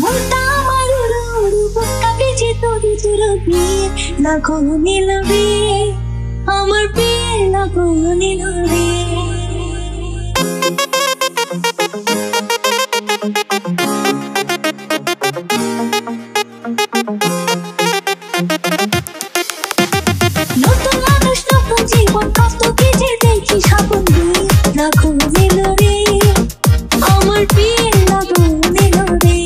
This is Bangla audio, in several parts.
মনটা আমার উড়ু উড়ু বুকটা পিছে তোরে জুড়ো বিয়ে লাগো নিল রে আমার বিয়ে লাগো নিল রে নতুন মানুষ নতুন জীবন কত কি যে দেখি স্বপ্ন দিয়ে লাগো নিল রে আমার বিয়ে লাগো নিল রে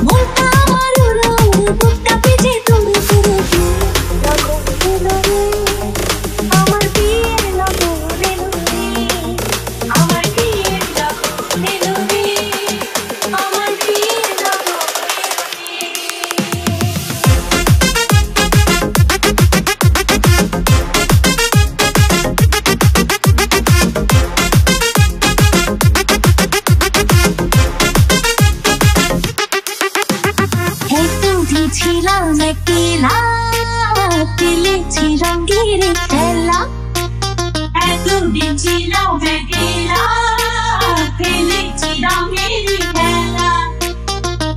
মনটা আমার উড়ু উড়ু বুকটা পিছে তোরে জুড়ো বিয়ে লাগো নিল রে আমার বিয়ে লাগো নিল রে আমার বিয়ে লাগো নিল রে আমার বিয়ে লাগো ছিলাম একলা খেলেছি রঙের খেলা এতদিন ছিলাম একলা খেলেছি রঙের খেলা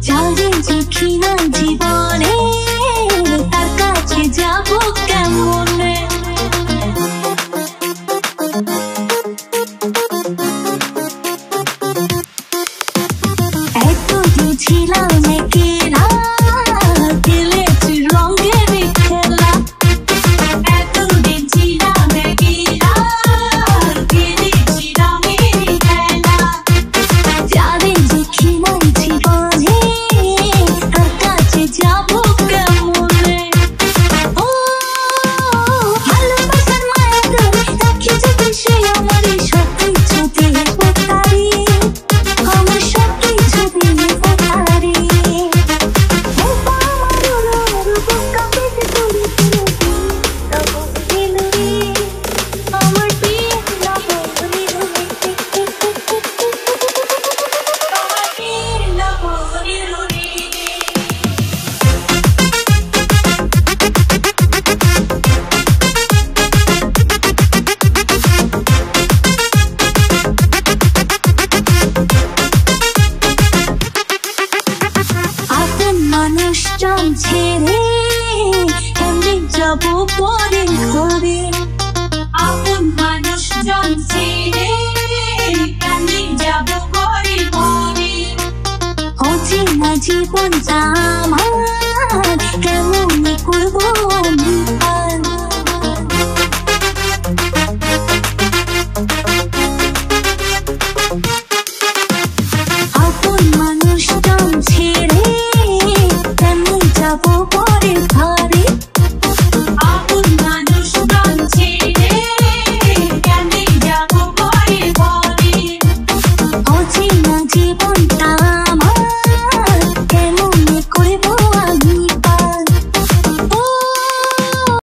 যারে দেখি না জীবনে তার কাছে যাবো কেমনে এতদিন ছিলাম একলা মানুষজন ছেড়ে কেমনে যাবো পরে ঘরে আপন মানুষজন ছেড়ে কেমনে যাবো পরে ঘরে অচেনা জীবনটা আমার